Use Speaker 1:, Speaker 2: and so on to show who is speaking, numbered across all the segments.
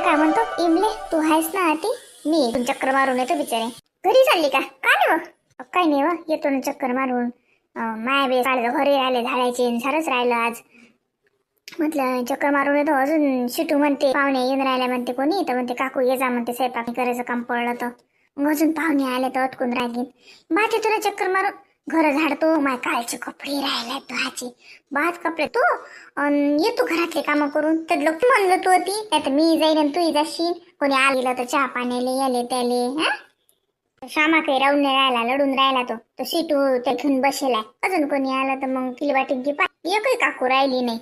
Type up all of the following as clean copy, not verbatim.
Speaker 1: काय म्हणतो इमले, तू आहेस ना आती? मी इथून चक्कर मारून येतो बिचारे. घरी चालली का? काय नाही व काय नाही व, येतो ना चक्कर मारून. माया बे साडे घरी राहिले झाडायचे सारच राहिलं आज. म्हटलं चक्कर मारून येतो. अजून शिटू म्हणते पाहुणे येऊन राहिल्या म्हणते कोणी, तर म्हणते काकू ये जा म्हणते, स्वयंपाक करायचं काम पडलं तर. मग अजून पाहुणे आले तर अटकून रागीन. बाकी तुला चक्कर मारून घर झाडतो. माय कालचे कपडे राहिले धुवायचे, बाद कपडे. तू येतो घरातले काम करून. तर लोक म्हणलं तू होती, नाही तर मी जाईन आणि तू जाशील. कोणी आलेलं तर चहा पाण्याले याले त्याले. श्यामा काही राहून नाही राहिला, लढून राहिला तो सीटू ते घेऊन बसेलाय. अजून कोणी आलं तर मग तिला वाटेल की एकही काकू राहिली नाही.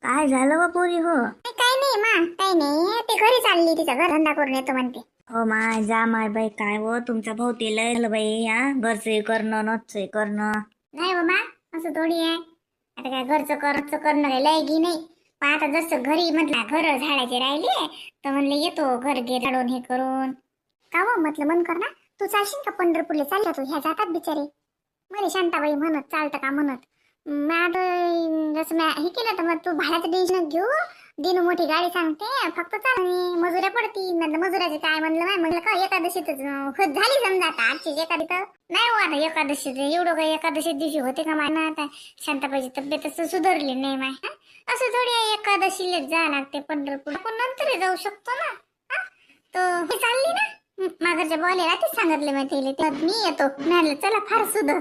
Speaker 2: काय झालं व पोरी हो?
Speaker 1: काही नाही मा, काही नाही. ते घरी चालली, तिचा घर धंदा करून येतो म्हणते.
Speaker 2: हो माय जा माय बाई, काय व तुमचा भाऊ ते लय झालं बाई. घरचे करणं नच करणं.
Speaker 1: नाही हो मा, असं थोडी आहे. आता काय घरचं करणं काही लायकी नाही. पण आता जसं घरी म्हटलं घर झाडायचे राहिले तर म्हणले येतो घर घे झाडून हे करून. का हो म्हटलं मन कर ना. तू चालशील का पंढरपूरला? चालला तू, ह्या जातात बिचारे. मला शांताबाई म्हणत चालतं का म्हणत. जसं मी हे केलं तर मग तू भाड्याचं टेन्शन घेऊ. दिनू मोठी गाडी सांगते, फक्त चाल मजुऱ्या पडती. म्हटलं मजुराचे काय म्हणलं नाही. म्हटलं का एकादशीतच झाली समजा. आता आजची एकादशी तर नाही हो. आता एकादशी एवढं काही एकादशी दिवशी होते का माय ना. आता शांताबाईची तब्येत सुधारली नाही माय. असं थोडी एकादशीलाच जा लागते पंढरपूर. आपण नंतर जाऊ शकतो ना. तर हे चालली ना माघरच्या बोलायला तेच सांगितले मी येतो. म्हटलं चला फार सुधर.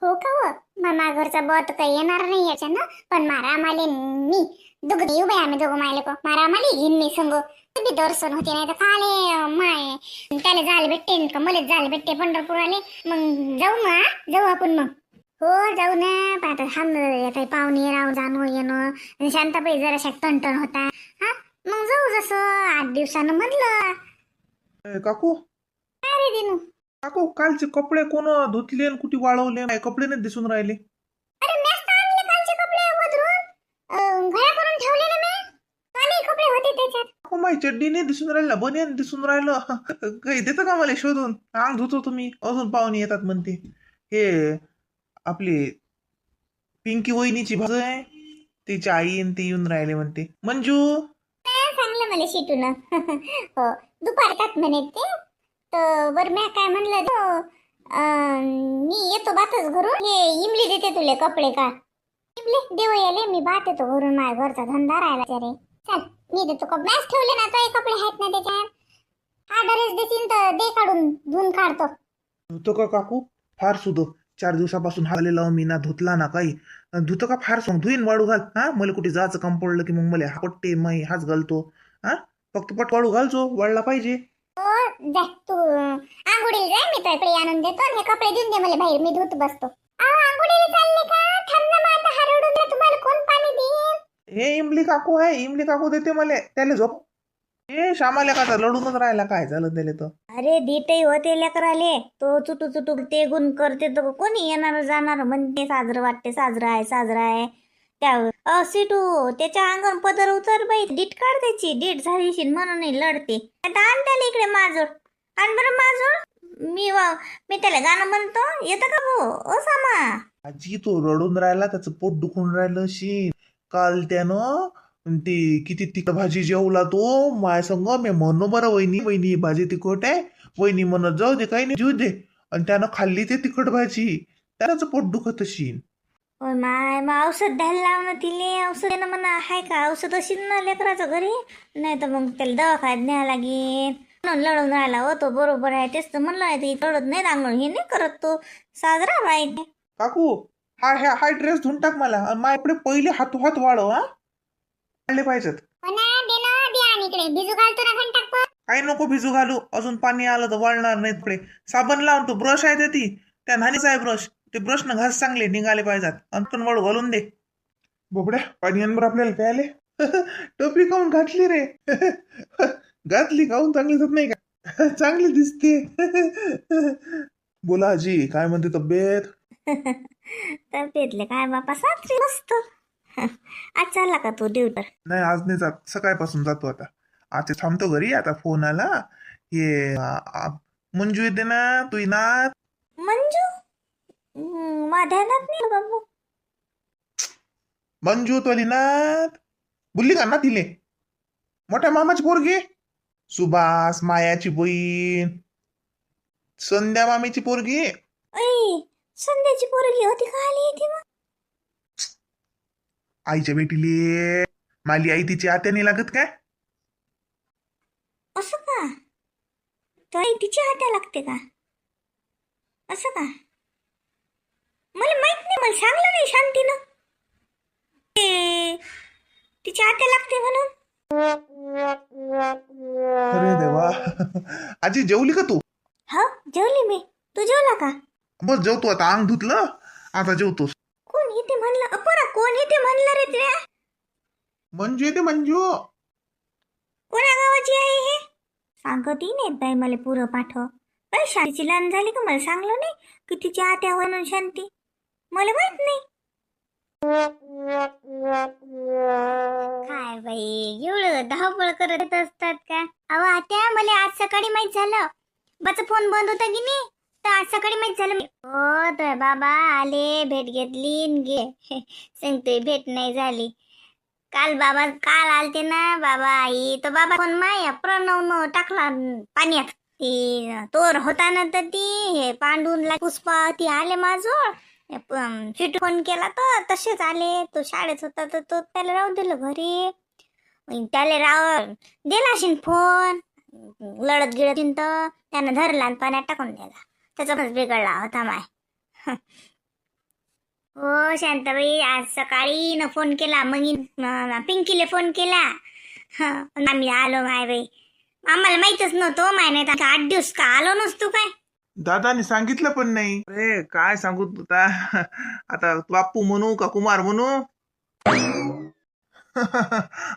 Speaker 1: हो का हो, माघरचा बॉत काही येणार नाही याच्यानं. पण मारा माले मी दोघं येऊ बाई, आम्ही दोघं मायले मारा माले घेईन मी संग. बी दर्शन होते, नाही तर खाले माय त्याला जायला भेटते का मलाच जायला भेटते पंढरपूरले. मग जाऊ आपण मग. हो जाऊ ना. पण आता थांब पाहुणे राहून जाणं येणं. शांताबाई जरा टणटण होता. मग जाऊ जसं 8 दिवसानं म्हणलं.
Speaker 3: काकू
Speaker 1: अरे दिनू,
Speaker 3: काकू कालचे कपडे कोण धुतले आणि कुठे वाळवले? माझे कपडे नाही दिसून राहिले.
Speaker 1: अरे मस्त आणले कालचे कपडे बदलून. घरा करून ठेवले ना मी. कालही कपडे होते त्याच्यात.
Speaker 3: काकू माझी चड्डी नाही दिसून राहिला, बनियान दिसून राहिलं. काही देतं का मला शोधून? अंग धुतो तुम्ही, अजून पाहुणे येतात म्हणते. हे आपली पिंकी वहिनीची भाऊ आहे, तिची आई आणि ते येऊन राहिले म्हणते. मंजू
Speaker 1: सांगलं मला शिटून. हो दुपारतात म्हणे ते. तर बरं मी काय म्हणलं तो मी येतो बातच घरून. हे इमली देते तुले कपडे का? इमली देव याले मी बात येतो घरून. माझ्या घरचा धंदा राहिला रे. चल मी देतो कपडे. मॅच ठेवले ना तो कपडे आहेत ना त्याच्यात. हा ड्रेस देतील तर दे काढून, धुवून काढतो.
Speaker 3: धुतो का काकू? फार सुधो. 4 दिवसापासून हालेला मी ना धुतला ना काही. धुतो का फार सांग धुईन वाळू घाल. मला कुठे जायचं काम पडलं की मग मला हा पट्टे मै हाच घालतो. फक्त पट वाळू घालचो, वाळला पाहिजे.
Speaker 1: हो जा तू आंघोळीला जाय. मी तुझ्याकडे आणून देतो. हे कपडे देऊन दे मला बाहेर, मी धुत बसतो. आंघोळीला चालले का? थांब ना मग, आता हरवडून दे. तुम्हाला कोण पाणी देईल?
Speaker 3: हे इमली काकू आहे, इमली काकू देते मला. त्याला झोप. हे श्यामाल्या का लढूनच राहिला, काय झालं त्याला तर.
Speaker 2: अरे देते होते लेकराले. तो चुटू ते गुण करते तर कोणी येणार जाणार म्हणते साजरं वाटते. साजरं आहे त्या सिटू त्याच्या अंगण पदर उतर बाई. डीट काढ त्याची. डीट झालीशी म्हणून लढते. आता आण त्याला इकडे माजोड. आण बरं माजोड. मी त्याला गाणं म्हणतो, येतं का भाऊ? ओ सामा.
Speaker 3: आजी तो रडून राहिला, त्याचं पोट दुखून राहिलं शी. काल त्यानं ती किती तिखट भाजी जेवला तो माय संग. मी म्हणू बरं वहिनी भाजी तिखट आहे. वहिनी म्हणत जाऊ दे काही नाही जीव दे. आणि त्यानं खाल्ली ते तिखट भाजी, त्याचं पोट दुखत अशी.
Speaker 2: होय माय, मग औषध द्यायला लावणं तिले. औषध देणं म्हणा आहे का? औषध असेल ना लेकराचं घरी. नाही तर मग त्याला दवाखान्यात न्यायला लागेल. म्हणून लढून राहिला हो तो. बरोबर आहे. तेच तर म्हणलं आहे ते. लढत नाही रांगण हे नाही करत तो. साजरा बाई.
Speaker 3: काकू हा ड्रेस धुवून टाक मला. आणि माझ्याकडे पहिले हात वाढव. वाढले पाहिजेत.
Speaker 1: भिजू घालतो ना घंटाक पर.
Speaker 3: काही नको भिजू घालू. अजून पाणी आलं तर वाळणार नाही. पुढे साबण लावून तो ब्रश आहे ती, त्या नानीचा आहे ब्रश. ते ब्रश न घास चांगले निघाले पाहिजेत. अंतण वाळू घालून दे. बोबड्या पाणी आणबर आपल्याला प्यायले. टोपी काऊन घातली रे? घातली काऊन? चांगली जात नाही का? चांगली दिसते. बोला आजी, काय म्हणते तब्येत?
Speaker 2: तब्येतले काय बापा सात्री मस्त. आज चालला का तू ड्युटर?
Speaker 3: नाही आज नाही जात, सकाळपासून जातो आता. आज थांबतो घरी. आता फोन आला. हे मंजू येते ना, तू ना.
Speaker 2: मंजू माझ्या नाही बाबू.
Speaker 3: मंजू तो नाथ बोलली का ना तिले? मोठ्या मामाची पोरगी. सुभाष मायाची बहीण संध्या मामीची पोरगी.
Speaker 2: ऐ संध्याची पोरगी होती का आली ती मग?
Speaker 3: आईच्या बेटीले माली आई तिची आत्याने लागत काय?
Speaker 2: असं का? तर आई तिची हात्या लागते का? असं का? मला माहित नाही, मला सांगलं नाही शांतीनं तिची हात्या लागते म्हणून.
Speaker 3: अरे देवा. आजी जेवली का तू?
Speaker 2: हो जेवली मी. तू जेवला का?
Speaker 3: बस जेवतो आता, अंग धुतलं आता जेवतोस.
Speaker 2: कोण येते म्हणलं अपरा? कोण येते म्हणलं रे तुया?
Speaker 3: मंजू येते मंजू.
Speaker 2: कोणा गावाची आहे हे? सांगत नाहीत बाई मला पुरं पाठव. पण शांतीची लहान झाली का मला सांगलं नाही की तिची आत्या म्हणून शांती? मला माहित नाही.
Speaker 1: काय बाई एवढं धावपळ करत असतात का? अहो आत्या मला आज सकाळी माहित झालं. बाचा फोन बंद होता की नाही, तर आज सकाळी माहित झालं. हो तर बाबा आले, भेट घेतली न गे सांगतोय भेट नाही झाली. काल आलते ना बाबा आई, तर बाबा फोन माया प्रणव टाकला पाण्यात. ती तोर होता ना, तर ती हे पांडून पुष्पा ती आले माझोळ. चिठ्ठी फोन केला तर तसेच आले. तो शाळेत होता तर तो त्याला राहू दिलं घरी. त्याला दिला असेल फोन, लढत गिळत तर त्यानं धरला आणि पाण्यात टाकून दिला. त्याचाच बिघडला होता माय. हो शांताबाई आज सकाळी न फोन केला, मग पिंकीला फोन केला. आम्ही आलो माय बाई. आम्हाला माहितच नव्हतं माय, नाही तर 8 दिवस का आलो नसतो काय.
Speaker 3: दादानी सांगितलं पण नाही. अरे काय सांगू तुला आता, बाप्पू म्हणू का कुमार म्हणू?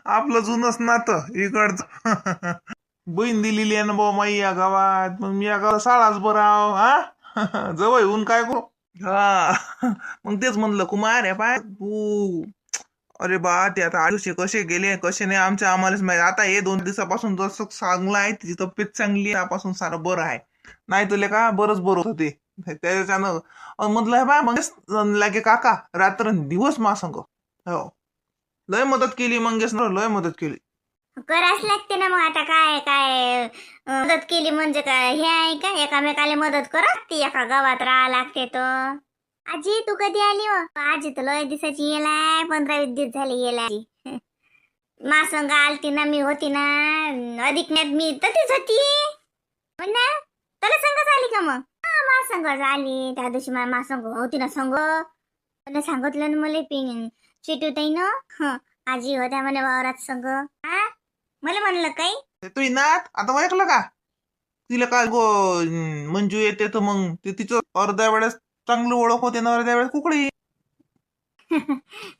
Speaker 3: आपलं जुनच नातं इकडचं. बहीण दिलेली आहे ना बाबा माई या गावात, मग मी या गावाला साळाच बराव. हा जवळ येऊन काय करू? हा मग तेच म्हणलं कुमार आहे पाय तू. अरे बा ते आता आयुष्य कसे गेले कसे नाही आमच्या आम्हालाच माहिती. आता हे 2 दिवसापासून जसं चांगलं आहे, तिची तब्येत चांगली आहे, त्यापासून सारं बरं आहे. नाही तुले का बरंच बरं होते त्याच्यानं. म्हटलं बा मग लागे काका रात्र दिवस मा संग. हो लय मदत केली मंगेश, लय मदत केली.
Speaker 1: करावंच लागते ना मग. आता काय काय मदत केली म्हणजे काय हे आहे का? एकामेकाला मदत करत ती एका गावात राहा लागते. तर आजी तू कधी आली? आजी तर लय दिवसाची येलाय, 15-20 दिवस झाले येलाय. मा संग आलती ना, मी होती ना अधिक नाही, मी तशीच होती हो ना. त्याला संगच आली का मग? मा संगच आली त्या दिवशी. मा संग होती ना संग. सांगितलं ना मला चिटू ताई ना आजी होत्या म्हणे वावरात संग. मला म्हणलं काही
Speaker 3: तुझी नात आता ओळखलं का? तिला काय गो मंजू येते तर मग ते तिचं अर्ध्या वेळेस चांगलं ओळख होते ना, अर्ध्या वेळेस कुकडी.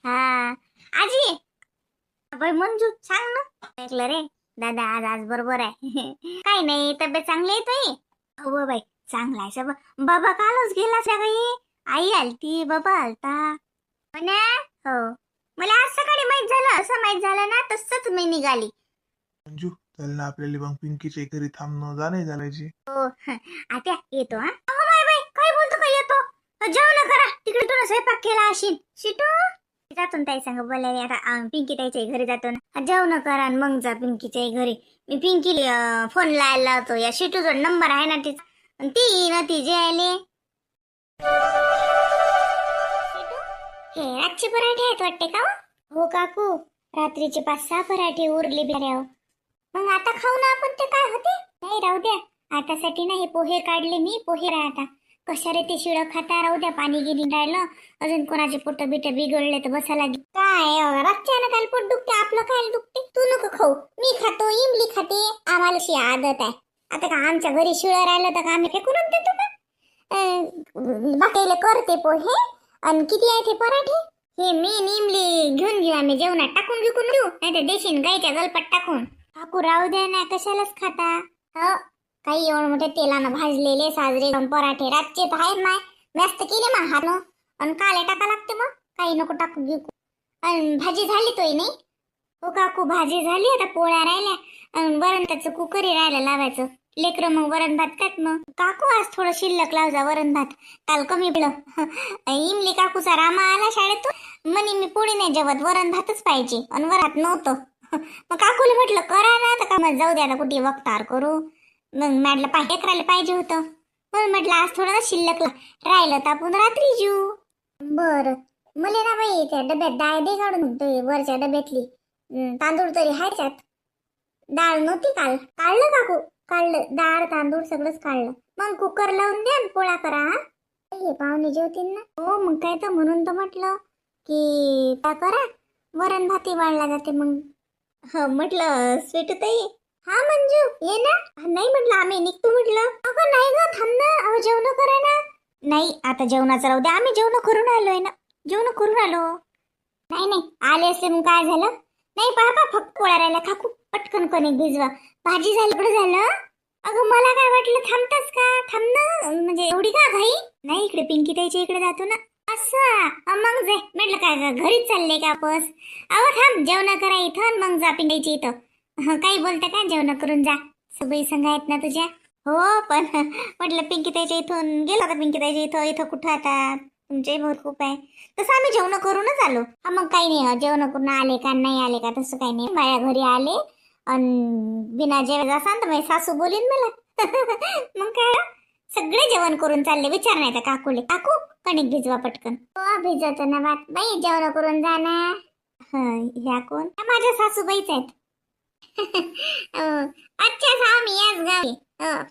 Speaker 1: हा आजी बाई मंजू सांग ना. ऐकलं रे दादा आज बरोबर आहे. काही नाही तब्येत चांगली आहे तुझी? हो बाई चांगला आहे सब. बाबा कालच गेला सगळी. आई आलती बाबा आलता हो ना. हो मला आज सकाळी माहित झालं. असं माहित झालं ना तसंच मी निघाली.
Speaker 3: मंजू चल ना आपल्याला मग पिंकीच्या घरी थांबणं जाणे झाल्याची.
Speaker 1: हो आता येतो. हा माय बाई काय बोलतो का येतो? जेवण करा तिकडे. तुला स्वयंपाक केला असेल शिटू. जातो ताई सांग बोलायला. आता पिंकी ताईच्या घरी जातो ना. जेवण करा आणि मग जा पिंकीच्या घरी. मी पिंकीला फोन लावायला लावतो. या शिटूचा नंबर आहे ना तिचा, ती ना ती जे आले. हे रातचे पराठे आहेत वाटते का? हो काकू रात्रीचे 5-6 पराठे उरले बिचाऱ्यावर. मग आता खाऊ ना आपण. ते काय होते? नाही राहू द्या आतासाठी ना. हे पोहे काढले मी. पोहे राहता कशा रे ते शिळ खाता. राहू द्या पाणी गिरी राहिलं. अजून कोणाचे पोट बिट बिघडले तर बसायला काय. रातच्या ना काय पोट दुखते आपलं काय दुखते. तू नको खाऊ, मी खातो. इमली खाते. आम्हाला अशी आदत आहे. आता का आमच्या घरी शिळ राहिलं तर का आम्ही फेकून देतो का? बाकीला करते पोहे. आणि किती आहे ते पराठे? हे मी इमली घेऊन घेऊ आम्ही जेवणात टाकून विकून देऊ. नाही तर देशील गाईच्या गलपात टाकून. काकू राहू द्या ना कशालाच खाता. हो काही एवढं मोठे तेलानं भाजलेले साजरे पराठे रातचे तर आहेत माय. मस्त केले मा हातनं. आणि काले टाका लागते मग. काही नको टाकू गिकू. आणि भाजी झाली तोय नाही? हो काकू भाजी झाली. आता पोळ्या राहिल्या आणि वरण त्याचं कुकरी राहिलं लावायचं. लेकरं मग वरण भात खात. मग काकू आज थोडं शिल्लक लावजा वरण भात. काल कमी पडलं. इमली काकूचा रामा आला शाळेतून म्हणे मी पोळी नाही जेवत वरण भातच पाहिजे. आणि वरात नव्हतं. मग काकूला म्हटलं करा ना, तर का मग जाऊ द्या आता कुठे वक्तार करू. मग म्हटलं लेकराला पाहिजे होतं, म्हणून म्हटलं आज थोडं शिल्लक राहिलं तर आपण रात्री जेऊ. बर, मला ना बाई त्या डब्यात डाळ दे काढून, ते वरच्या डब्यातली तांदूळ तरी हायच्यात. डाळ नव्हती काढलं काकू, काढलं डाळ तांदूळ सगळंच काढलं. मग कुकर लावून द्या आणि पोळा करा. हा, हे पाहुणे जेवतील ना. हो मग काय, तर म्हणून तर म्हटलं की त्या करा, वरण भाती वाढला जाते मग.
Speaker 2: हो म्हटलं स्वीट ताई.
Speaker 1: हा मंजू ये ना. नाही म्हटलं आम्ही निघतो म्हटलं. अगं नाही ग, थांब ना, अहो जेवण करा ना.
Speaker 2: नाही आता जेवणाचं राहू द्या, आम्ही जेवण करून आलोय ना, जेवण करून आलो.
Speaker 1: नाही आले असते मग काय झालं. नाही पापा, फक्त पोळ्या राहिल्या, काकू पटकन कणिक भिजवा. भाजी झालं कुठं झालं. अगं मला काय वाटलं थांबतास का, थांब ना, म्हणजे एवढी का घाई. नाही इकडे पिंकी ताईच्या इकडे जातो ना. असं मग जाय म्हटलं, काय घरीच चालले का वापस. अहो थांब, जेवण करा इथं मग जा पिंकीच्या इथं. काही बोलता का, जेवण करून जा, सगळी संघ आहेत ना तुझ्या.
Speaker 2: हो पण म्हटलं पिंकी ताईच्या इथून गेला होता, पिंकी ताईच्या इथं, इथं कुठं आता तुमचे बहुत खूप आहे. तसं आम्ही जेवण करूनच आलो.
Speaker 1: हा मग काही नाही, जेवण करून आले का नाही आले का तसं काही नाही. माझ्या घरी आले आणि बिना जेवायचं असाल तर माझी सासू बोलीन मला. मग काय सगळे जेवण करून चालले. विचार नाही तर काकूले, काकू कणिक भिजवा पटकन. हो भिजवतो ना बात बाई, जेवण करून जा ना.
Speaker 2: ह्या कोण?
Speaker 1: ह्या माझ्या सासूबाईच आहेत. अच्छा मी याच गावी.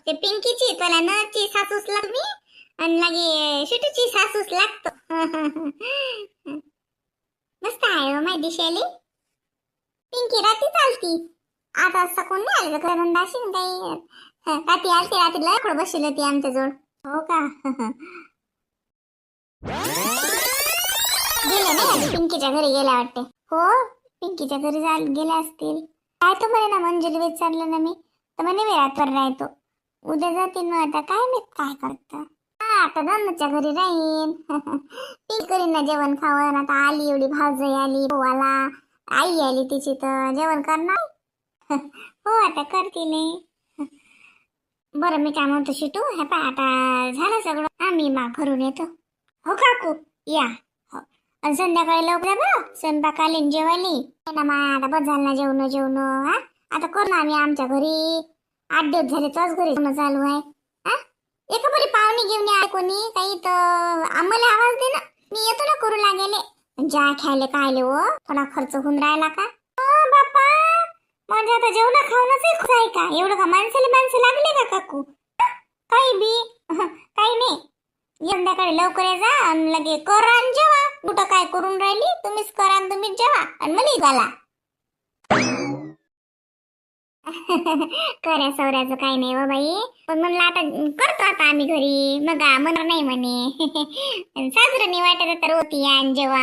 Speaker 1: ते पिंकीची तुला नची सासूस लागली आणि लगे शिटूची सासूस लागतो. मस्त आहे हो माहिती दिशाली. पिंकी रात्री चालती, आता असं कोण नाही आलं तर धंदा असेल काही. रात्री आलती, रात्रीला थोडं बसली होती आमच्या जवळ.
Speaker 2: हो का?
Speaker 1: गेले नाही पिंकीच्या घरी गेल्या वाटते. हो पिंकीच्या घरी गेल्या असतील. काय तो म्हणे ना, मंजुली विचारलं ना मी, तर म्हणे मी रात्रभर राहतो, उद्या जातील. मग आता काय मी काय करत. आता दोनच्या घरी राहीन. ती करीन ना जेवण खावण. आता आली एवढी भाऊजाई आली, भावाला आई आली तिची, तर जेवण करणार. हो आता करतील. बरं मी काय म्हणतो शिटू, हे पा आता झालं सगळं, आम्ही घरून येतो. हो काकू या. हो आणि संध्याकाळी लवकर बरं, स्वयंपाकाली जेवायली ना. मा आता बस झालं ना जेवण. हा आता करू ना आम्ही आमच्या घरी. 8 दिवस झाले तोच घरी जेवण चालू आहे. हा एका बरी पाहुणे घेऊन या कोणी काही, तर आम्हाला आवाज दे ना, मी येतो ना करू लागेले. ज्या खायले कायले हो, थोडा खर्च होऊन राहिला का. बापा म्हणजे आता जेवण खावणच आहे का, एवढं का माणसं लागले का काकू. काही बी काही नाही. संध्याकाळी लवकर ये जा आणि लगे करा आणि जेवा. कुठं काय करून राहिली, तुम्हीच करा आणि तुम्हीच जेवा आणि मला घाला. कर्या सौऱ्याचं काही नाही हो बाई, पण म्हणलं आता करतो आता आम्ही घरी. मग म्हणणार नाही म्हणे. साजरं नाही वाटत तर होती आणि जेव्हा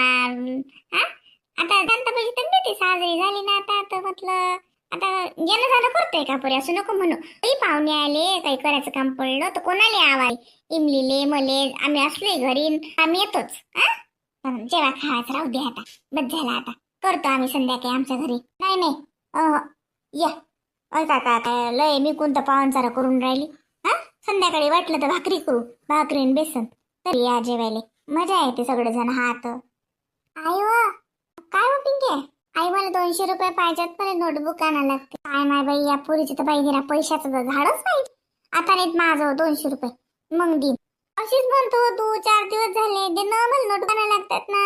Speaker 1: आता दंताबाईची तब्येत साजरी झाली ना, आता म्हटलं आता येणं जाणं करतोय का पुरे, असं नको म्हणू. काही पाहुणे आले, काही करायचं काम पडलं तर कोणाला आवाज, इमलीले मले आम्ही असले घरी आम्ही येतोच. जेव्हा खायचं राहू दे आता, बस झाला आता. करतो आम्ही संध्याकाळी आमच्या घरी. नाही या काय लय मी कोणतं पाहुणचारा करून राहिली. हा संध्याकाळी वाटलं तर भाकरी करू, भाकरी आणि बेसन तरी या जेवायला. मजा येते सगळेजण. हात आई वा काय हो पिंके, आई मला 200 रुपये पाहिजेत, पण नोटबुक आणायला लागते. काय माय बाई या पोरीची तर बाई दिला पैशाचं तर झाडच नाही. आता नाहीत माझं 200 रुपये, मग दिन अशीच म्हणतो तू. 4 दिवस झाले दे ना, मला नोट आणायला लागतात ना.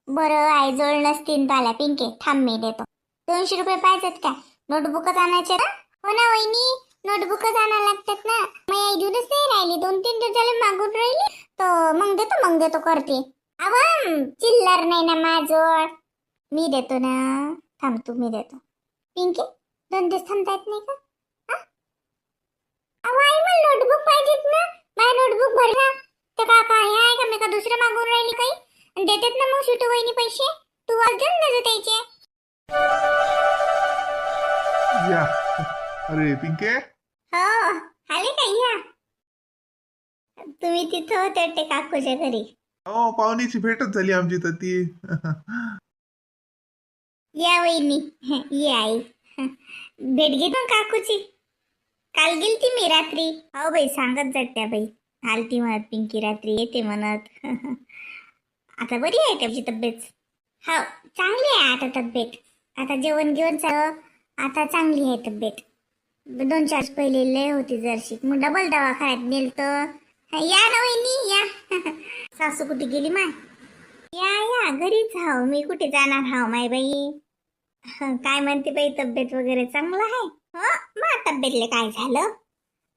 Speaker 1: बरं आई जवळ नसतील तर आल्या पिंके, थांब मी देतो. 200 रुपये पाहिजेत का, नोटबुकच आणायचे ना. हो ना वहिनी, नोटबुकच आणायला लागतात ना. मग आई देऊनच नाही राहिली, 2-3 दिवस झाले मागून राहिली, तर मग देतो करते. आवाम चिल्लर नाही ना माझ्याजवळ, मी देतो ना. थांब तू, मी देतो. पिंकी 2 दिवस थांबता येत नाही का. आई मला नोटबुक पाहिजेत ना, माझी नोटबुक भरला तर का हे आहे का, मी का दुसरं मागून राहिली काही. देतात ना मग शिटू वहिनी पैसे, तू आज देऊन देतो त्याचे.
Speaker 3: या अरे पिंके,
Speaker 1: हो आले का, या. तुम्ही तिथं होते ते काकूच्या घरी.
Speaker 3: हो पाहुणीची भेटच झाली आमची तर ती.
Speaker 1: या वहिनी, ये आई. भेट घे मग काकूची. काल गेलती मी रात्री. हो बाई सांगत जात त्या बाई, आलती म्हणत पिंकी रात्री येते म्हणत. आता बरी आहे त्याची तब्येत. हो चांगली आहे आता तब्येत. आता जेवण घेऊन आता चांगली आहे तब्येत. 2-4 पहिले लय होती जरशी, मग डबल दवाखान्यात नेलतं. या ना वहिनी या. सासू कुठे गेली माय? या घरीच हाव, मी कुठे जाणार हाव माय बाई. काय म्हणते बाई, तब्येत वगैरे चांगलं आहे? मा तब्येतले काय झालं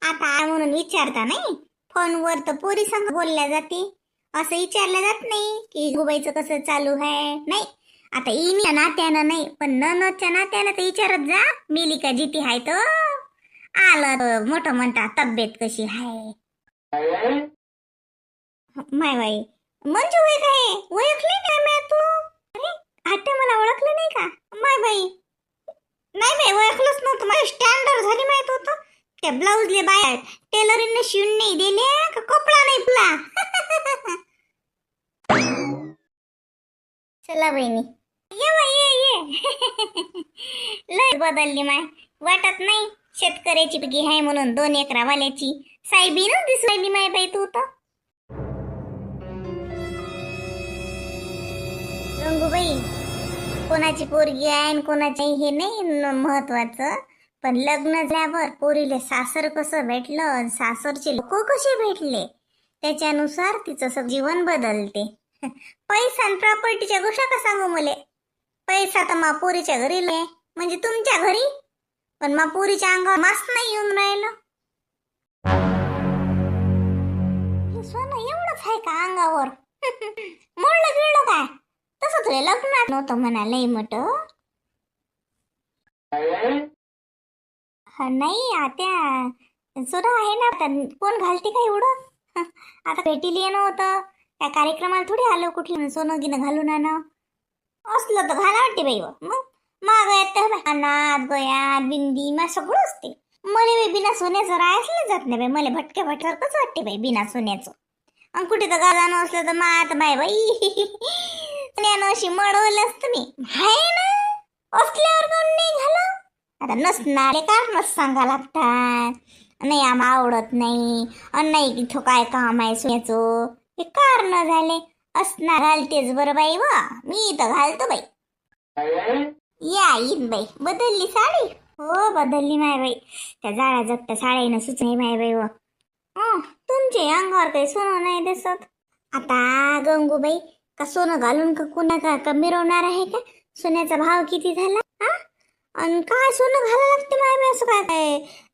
Speaker 1: आता म्हणून विचारता नाही. फोनवर तर पोरी संग बोलल्या जाते, असं विचारलं जात नाही की गुबाईचं कसं चालू आहे. नाही आता इनी नात्यानं नाही, पण ननदच्या नात्यानं तर विचारत जा. मिली का जिती हाय तर आलं मोठं म्हणता तब्येत कशी आहे. माय बाई मंजू होय काय ओळखली नाही मी तू? अरे आता मला ओळखलं नाही का माय बाई? नाही बाई ओळखलंच नव्हतं. माझी स्टँडर्ड झाली माहित होतं. त्या ब्लाऊजले बाय टेलरीने शिवून नाही दिले का कपडा नाही पुला. चला बहिणी ये बाई ये. लय बदलली माय, वाटत नाही शेतकऱ्याची पिगी आहे म्हणून 2 एकरावाल्याची साहेबीनच दिसली माय बाई तू तर. गंगूबाई कोणाची पोरगी आहे आणि कोणाची हे नाही महत्वाचं, पण लग्न झाल्यावर पोरीले सासर कसं भेटलं, सासरचे लोक कसे भेटले त्याच्यानुसार तिचं सगळं जीवन बदलते. पैसा आणि प्रॉपर्टीच्या गोष्टी का सांगू मुले? पैसा तर मा पोरीच्या घरी म्हणजे तुमच्या घरी, पण मा पोरीच्या अंगावर मास्क नाही येऊन राहिलं. सोनं एवढंच आहे का अंगावर? मोडलं गिळलं काय? तसं तुला लग्नात नव्हतं म्हणा लय मोठं. नाही आत्या सोडा आहे ना, आता कोण घालते काय एवढं? आता भेटीला येणं होतं, त्या कार्यक्रमाला थोडी आलो कुठलं सोनं गिनं घालून आणा असलं तर घाला वाटते बाई. मग मागयात अनाथ गयात बिंदी मा सगळं असते. मला बिना सोन्याचं राहायला जात नाही बाई. मला भटक्या भटसारखंच वाटते बाई बिना सोन्याचं. आणि कुठे तर गाजानं असलं तर मा आता बाई सोन्यानं अशी मळवलं असतं मी हाय ना, असल्यावर कोण नाही घाला. आता नसणारे कारणच सांगा लागतात. नाही आम्हाला आवडत नाही आणि नाही तिथं काय काम आहे सोन्याचं, हे कारण झाले. असणार घालतेच बरं बाई वा, मी तर घालतो बाई. या ईद बाई बदलली साडी? हो बदलली माय बाई. त्या जाळ्या जगत्या साड्यानं सुचणे माय बाई व. तुमचे अंगावर काही सोनं नाही दिसत. आता गंगूबाई का सोनं घालून का कुणा का मिरवणार आहे का? सोन्याचा भाव किती झाला आणि काय सोनं घालायला लागते माय बाई? असं काय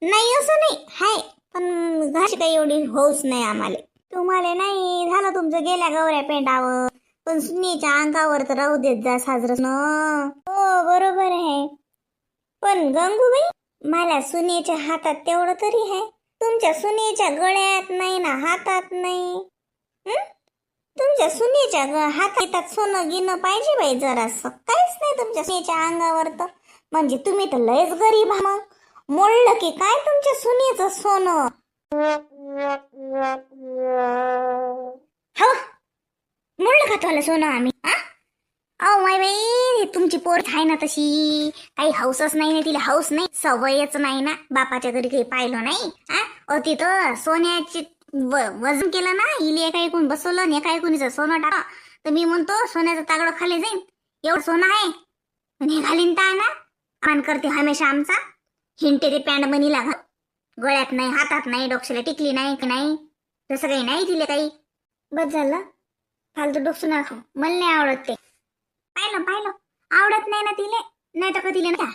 Speaker 1: नाही असं नाही हाय, पण घाशी काही एवढी हौस नाही आम्हाला. तुम्हाला नाही झालं तुमचं गेल्या गवऱ्या पेंडावर, पण सुनीच्या अंगावर तर राहू देत जा साजरं न. हो बरोबर आहे, पण गंगूबाई मला सुनेच्या हातात तेवढं तरी आहे. तुमच्या सुनेच्या गळ्यात नाही ना हातात नाही. तुमच्या सुनेच्या हातात सोनं गिनं पाहिजे बाई जरासं. काहीच नाही तुमच्या सुनेच्या अंगावर तर, म्हणजे तुम्ही तर लयच गरीब. मग मोडलं की काय तुमच्या सुनेचं सोनं? हो मोडलं का तुला सोनं आम्ही? अहो माय बाई तुमची पोर आहे ना तशी, काही हौसच नाही ना तिला. हौस नाही, सवयच नाही ना. बापाच्या घरी काही पाहिलं नाही. तिथं सोन्याची वजन केलं ना, इले एका ऐकून बसवलं आणि एका ऐकून सोनं टाका, तर मी म्हणतो सोन्याचं तागडं खाली जाईन. एवढं सोनं आहे आणि घालीन ता ना मान करते हमेशा आमचा. हिंटे ते पॅन्ट मनीला घाल, गळ्यात नाही हातात नाही डोक्याला टिकली नाही की नाही, तसं काही नाही तिले काही. बस झालं फालतू डोकं ना खाऊ, मला नाही आवडत ते. पाहिलं आवडत नाही ना तिले, नाही तर का तिले ना.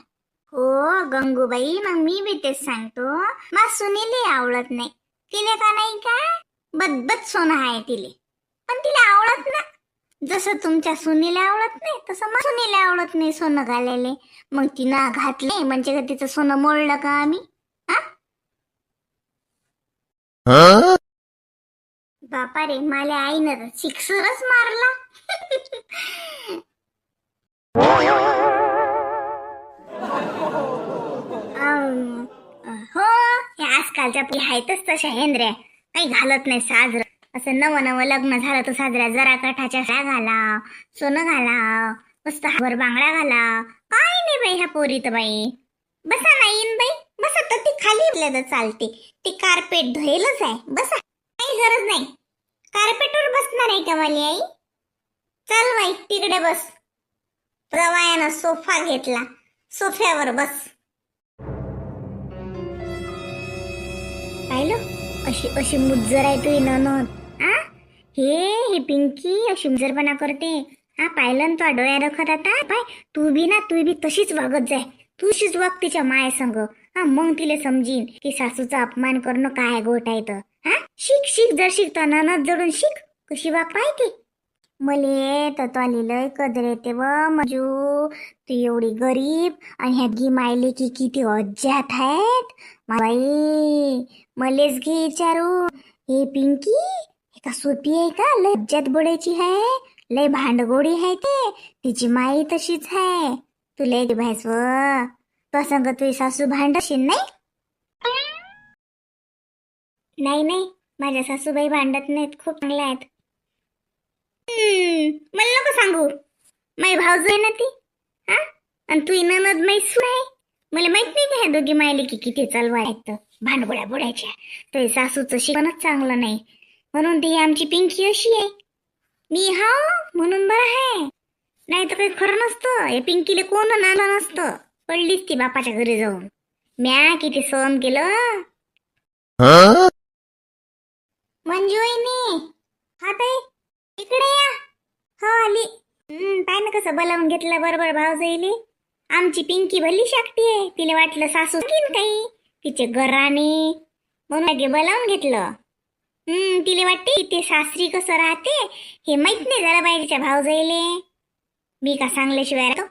Speaker 1: हो गंगूबाई मग मी बी तेच सांगतो, मा सुनीले आवडत नाही. तिले का नाही का बदबद सोनं आहे तिले, पण तिला आवडत ना. जसं तुमच्या सुनीला आवडत नाही तसं मा सुनीला आवडत नाही सोनं घालायले. मग तिनं घातले म्हणजे का तिचं सोनं मोडलं का आम्ही? बापा रे मला आईनं शिक्सरच मारला. हो हे आजकालच्या पी आहेतच तशा हेंद्र्या, काही घालत नाही साजरं. असं नवं लग्न झालं तर साजऱ्या जरा काठाच्या साड्या घाला, सोनं घाला, मस्त हावर बांगड्या घाला. काय नाही बाई ह्या पोरीत बाई. बसा ना येईन बाई बसा, तर ती खाली तर चालते. ती कार्पेट धुयलच आहे, बसा काही गरज नाही. कार्पेटवर बसणार आहे का वाली आई? चल बाई तिकडे बस. रवायानं सोफा घेतला, सोफ्यावर बस. पाहिलं अशी अशी मुज्जर आहे तुझी ननद. आ हे पिंकी अशी मुज्जरपणा करते. हा पाहिलं ना तो डोळ्या रखत आता. पाय तू बी तशीच वागत जाय. तुशीच वाग तिच्या माय संग. हा मग तिला समजीन की सासूचा अपमान करणं काय गोट आहे तर. हा शिक जर शिकतो ननद जडून शिक कशी वाग पाहिजे. मले तर तो लय कदर येते व मंजू. तू एवढी गरीब आणि ह्या गी मायले की किती अज्जात आहेत बाई. मलेच घे विचारू. हे पिंकी हे का सोपी आहे का? लय अज्जात बोडायची आहे, लय भांडगोडी आहे ते. तिची माई तशीच आहे. तू लय भायस व तो संग तुझी सासू भांडशील नाही. नाही माझ्या सासूबाई भांडत नाहीत, खूप चांगल्या आहेत. मला नको सांगू. माई भाऊज आहे ना ती. हा आणि तू ननद माई सून आहे. मला माहित नाही का ह्या दोघी मायले की किती चालवा आहेत भांडगोळ्या बोडायच्या. तर सासूचं शिकणच चांगलं नाही म्हणून ती आमची पिंकी अशी आहे. मी हाव म्हणून बरं आहे, नाही तर काही खरं नसतं. हे पिंकीले कोण नालं नसतं. पडलीच ती बापाच्या घरी जाऊन. म्या किती सहन केलं. मंजू वहिनी, हा ताई इकडे या. हो आली. पाय ना कसं बोलावून घेतलं बरोबर भाव जाईली. आमची पिंकी भली शाकटी आहे. तिला वाटलं सासू घेईन काही तिचे घराने म्हणून लागे बोलावून घेतलं. तिला वाटते ते सासरी कसं राहते हे माहित नाही जरा बाहेरच्या भाव जाईले. मी का सांगल्याशिवाय राहतो.